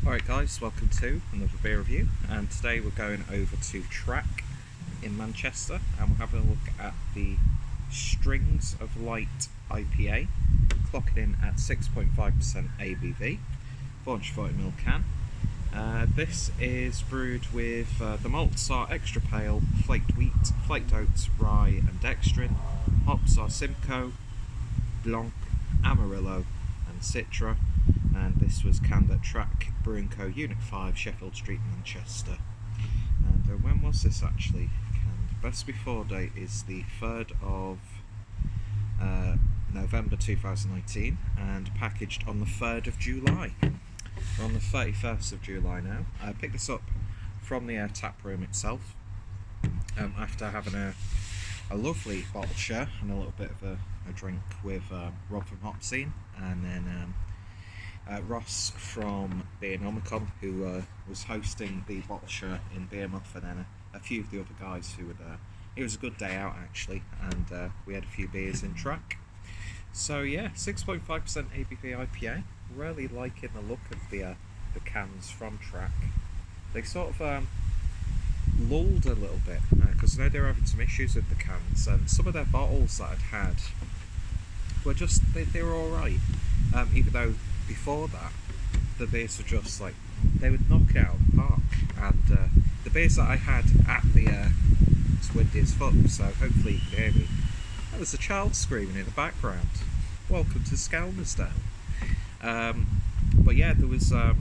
Alright guys, welcome to another beer review, and today we're going over to Track in Manchester and we're having a look at the Strings of Light IPA, clocking in at 6.5% ABV, 440ml can. This is brewed with the malts are extra pale, flaked wheat, flaked oats, rye and dextrin. Hops are Simcoe, Blanc, Amarillo and Citra. And this was canned at Track Brewing Co. Unit 5, Sheffield Street, Manchester. And when was this actually canned? Best before date is the 3rd of November 2019 and packaged on the 3rd of July. We're on the 31st of July now. I picked this up from the tap room itself after having a lovely bottle share and a little bit of a drink with Rob from Hopscene, and then Ross from Beer Nomicon, who was hosting the bottle share in Beer Muff, and then a few of the other guys who were there. It was a good day out actually, and we had a few beers in Track. So yeah, 6.5% ABV IPA. Really liking the look of the cans from Track. They sort of lulled a little bit because I know they were having some issues with the cans, and some of their bottles that I'd had were just they were all right. Even though before that, the beers were just like, they would knock it out of the park, and the beers that I had at the it's windy as fuck, so hopefully you can hear me. That was a child screaming in the background. Welcome to Skelmersdale. But yeah, there was an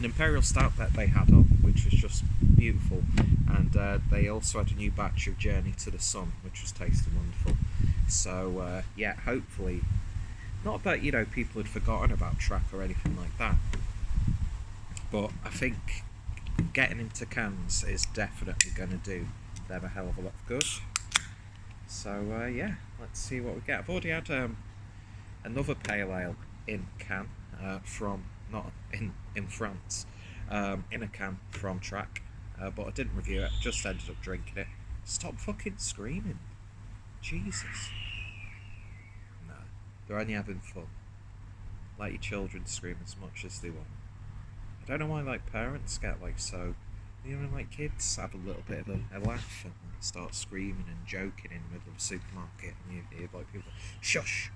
Imperial Stout that they had on, which was just beautiful, and they also had a new batch of Journey to the Sun, which was tasting wonderful. So yeah, hopefully, not that, you know, people had forgotten about Track or anything like that, but I think getting into cans is definitely going to do them a hell of a lot of good. So yeah, let's see what we get. I've already had another pale ale in can from, not in France, in a can from Track, but I didn't review it, I just ended up drinking it. Stop fucking screaming. Jesus. They're only having fun. Let your children scream as much as they want. I don't know why like parents get like so, you know, like kids have a little bit of a laugh and start screaming and joking in the middle of a supermarket, and you hear like people shush,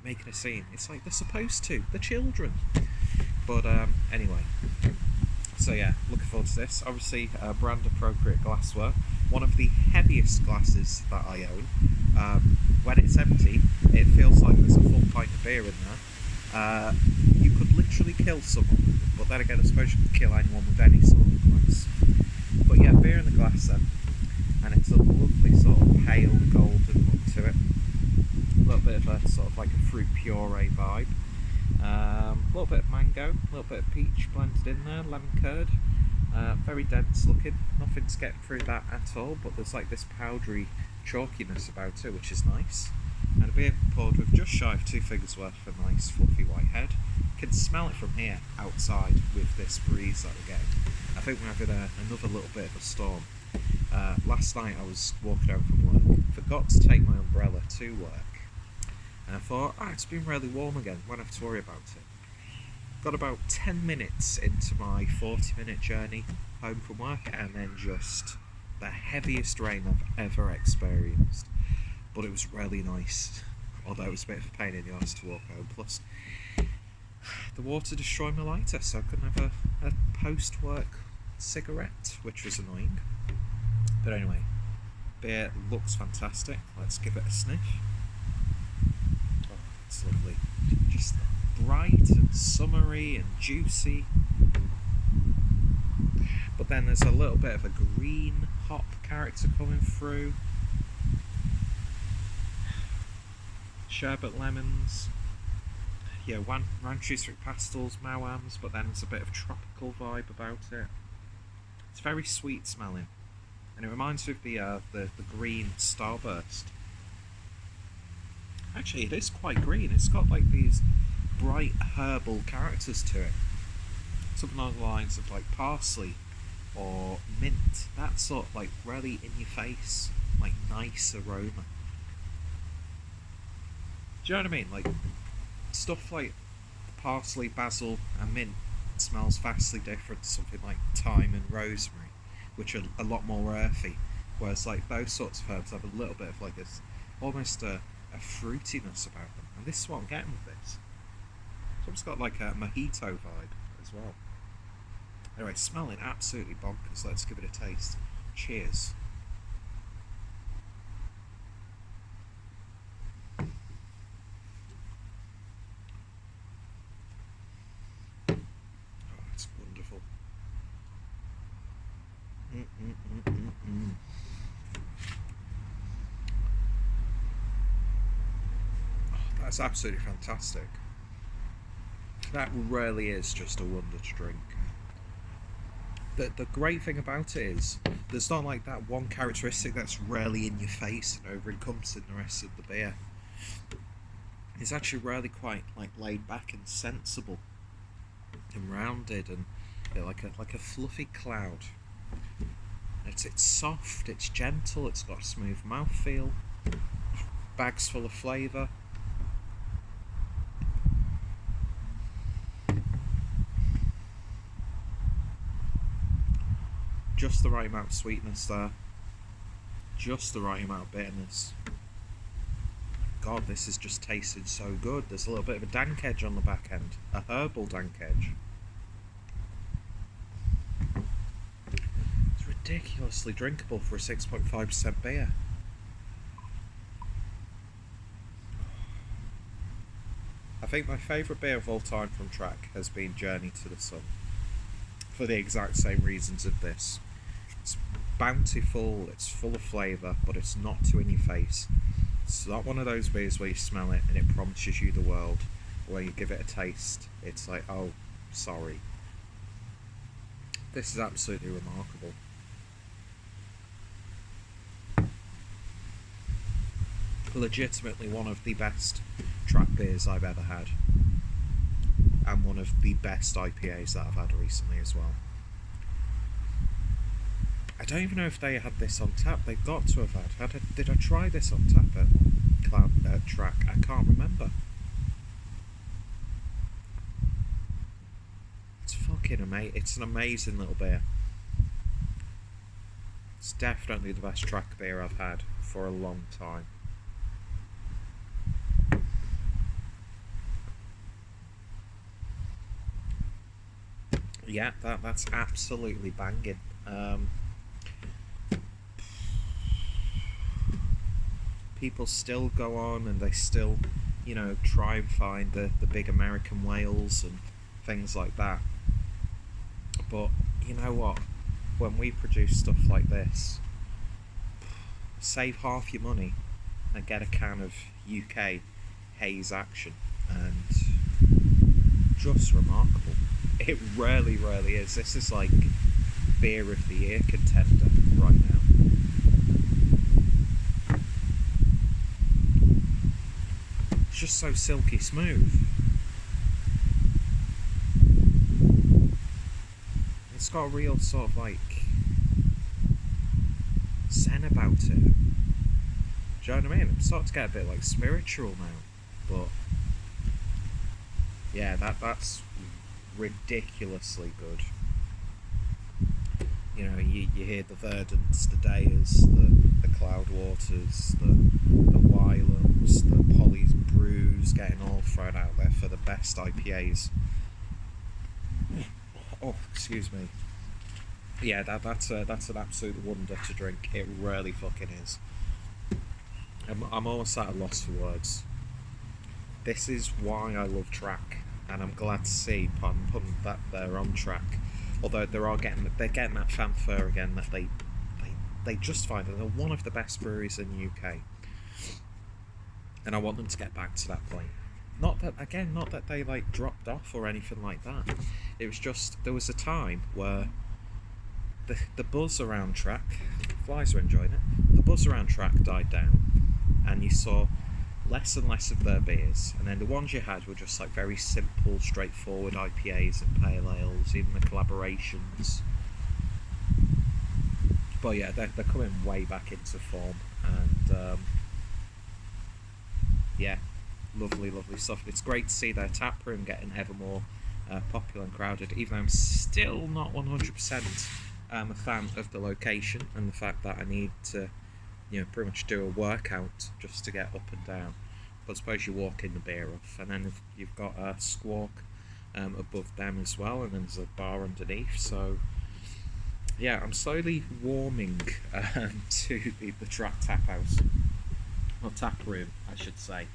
making a scene. It's like they're supposed to, they're children. But anyway, so yeah, looking forward to this. Obviously brand appropriate glassware, one of the heaviest glasses that I own. When it's empty, it feels like there's a full pint of beer in there. You could literally kill someone, but then again, I suppose you could kill anyone with any sort of glass. But yeah, beer in the glass then, and it's a lovely sort of pale golden look to it. A little bit of a sort of like a fruit puree vibe. A little bit of mango, a little bit of peach blended in there, lemon curd. Very dense looking, nothing's getting through that at all, but there's like this powdery chalkiness about it, which is nice. And a beer poured with just shy of 2 fingers worth of a nice fluffy white head. You can smell it from here outside with this breeze that we're getting. I think we're having another little bit of a storm. Last night I was walking home from work, forgot to take my umbrella to work, and I thought, it's been really warm again, won't have to worry about it. Got about 10 minutes into my 40-minute journey home from work, and then just the heaviest rain I've ever experienced. But it was really nice, although it was a bit of a pain in the arse to walk home. Plus, the water destroyed my lighter, so I couldn't have a post-work cigarette, which was annoying. But anyway, beer looks fantastic. Let's give it a sniff. Oh, it's lovely. Just bright and summery and juicy. But then there's a little bit of a green hop character coming through. Sherbet lemons. Yeah, ranches through pastels, mawams, but then there's a bit of tropical vibe about it. It's very sweet smelling, and it reminds me of the green Starburst. Actually, it is quite green. It's got like these bright herbal characters to it. Something along the lines of like parsley or mint. That sort of like really in your face, like nice aroma. Do you know what I mean? Like stuff like parsley, basil and mint smells vastly different to something like thyme and rosemary, which are a lot more earthy. Whereas like those sorts of herbs have a little bit of like this, almost a fruitiness about them. And this is what I'm getting with this. It's almost got like a mojito vibe as well. Anyway, smelling absolutely bonkers. Let's give it a taste. Cheers. Oh, it's wonderful. Oh, that's absolutely fantastic. That really is just a wonder to drink. The great thing about it is there's not like that one characteristic that's really in your face and over encompassing the rest of the beer. It's actually really quite like laid back and sensible and rounded, and like a fluffy cloud. It's soft, it's gentle, it's got a smooth mouthfeel, bags full of flavour. Just the right amount of sweetness there. Just the right amount of bitterness. God, this is just tasting so good. There's a little bit of a dank edge on the back end. A herbal dank edge. It's ridiculously drinkable for a 6.5% beer. I think my favourite beer of all time from Track has been Journey to the Sun. For the exact same reasons of this. It's bountiful, it's full of flavour, but it's not too in your face. It's not one of those beers where you smell it and it promises you the world. Where you give it a taste, it's like, oh, sorry. This is absolutely remarkable. Legitimately one of the best Track beers I've ever had. And one of the best IPAs that I've had recently as well. I don't even know if they had this on tap. They've got to have had. Did I try this on tap at Track? I can't remember. It's fucking amazing. It's an amazing little beer. It's definitely the best Track beer I've had for a long time. Yeah, that's absolutely banging. People still go on and they still, try and find the big American whales and things like that. But you know what? When we produce stuff like this, save half your money and get a can of UK Haze Action, and just remarkable. It really, really is. This is like beer of the year contender right now. It's just so silky smooth. It's got a real sort of like zen about it. Do you know what I mean? I'm starting to get a bit like spiritual now, but yeah, that's ridiculously good. You hear the Verdants, the Dayers, the Cloudwaters, the Wylums, the Polly's Brews getting all thrown out there for the best IPAs. Oh, excuse me. Yeah, that's an absolute wonder to drink. It really fucking is. I'm almost at a loss for words. This is why I love Track, and I'm glad to see, pardon that they're on track. Although they're getting that fanfare again that they just find that they're one of the best breweries in the UK, and I want them to get back to that point. Not that they like dropped off or anything like that. It was just there was a time where the buzz around Track, flies are enjoying it. The buzz around Track died down, and you saw less and less of their beers, and then the ones you had were just like very simple, straightforward IPAs and pale ales, even the collaborations. But yeah, they're coming way back into form, and yeah, lovely stuff. It's great to see their taproom getting ever more popular and crowded, even though I'm still not 100% a fan of the location and the fact that I need to, pretty much do a workout just to get up and down. But I suppose you walk in the beer off, and then you've got a Squawk above them as well, and then there's a bar underneath. So yeah, I'm slowly warming to the Track Tap House, or Tap Room, I should say,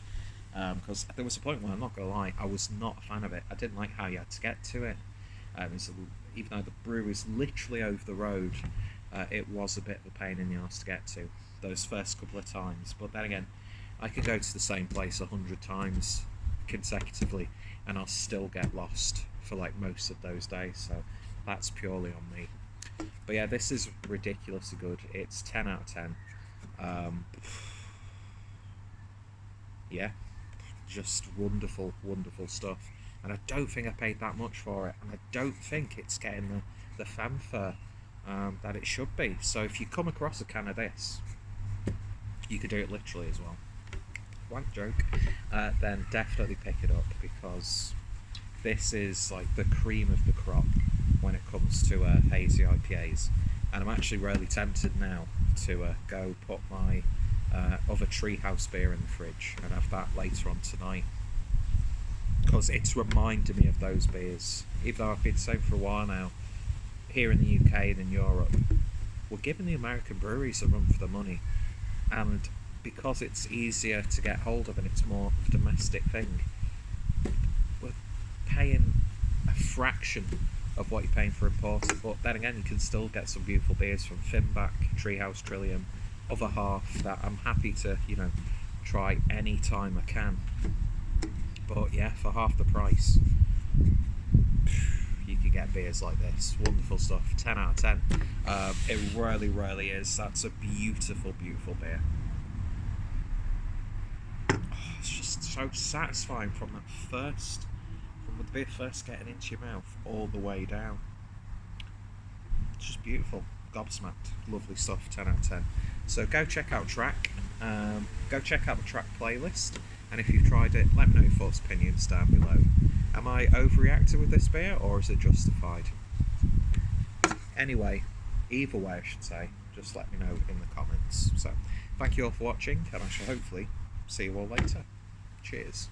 because there was a point where, I'm not gonna lie, I was not a fan of it. I didn't like how you had to get to it. Even though the brew is literally over the road, it was a bit of a pain in the arse to get to those first couple of times. But then again, I could go to the same place 100 times consecutively and I'll still get lost for like most of those days, so that's purely on me. But yeah, this is ridiculously good. It's 10 out of 10. Yeah, just wonderful, wonderful stuff. And I don't think I paid that much for it, and I don't think it's getting the fanfare that it should be. So if you come across a can of this, you could do it literally as well. Wank joke. Then definitely pick it up, because this is like the cream of the crop when it comes to hazy IPAs. And I'm actually really tempted now to go put my other Treehouse beer in the fridge and have that later on tonight, because it's reminded me of those beers. Even though I've been saying for a while now, here in the UK and in Europe, we're giving the American breweries a run for the money, and because it's easier to get hold of and it's more of a domestic thing, we're paying a fraction of what you're paying for imported. But then again, you can still get some beautiful beers from Finback, Treehouse, Trillium, other half that I'm happy to, try any time I can. But yeah, for half the price, you can get beers like this. Wonderful stuff. 10 out of 10. It really, really is. That's a beautiful, beautiful beer. It's just so satisfying from the beer first getting into your mouth all the way down. It's just beautiful. Gobsmacked. Lovely stuff. 10 out of 10. So go check out Track. Go check out the Track playlist. And if you've tried it, let me know your thoughts, opinions down below. Am I overreacting with this beer, or is it justified? Anyway, either way I should say, just let me know in the comments. So, thank you all for watching, and I shall hopefully see you all later. Cheers.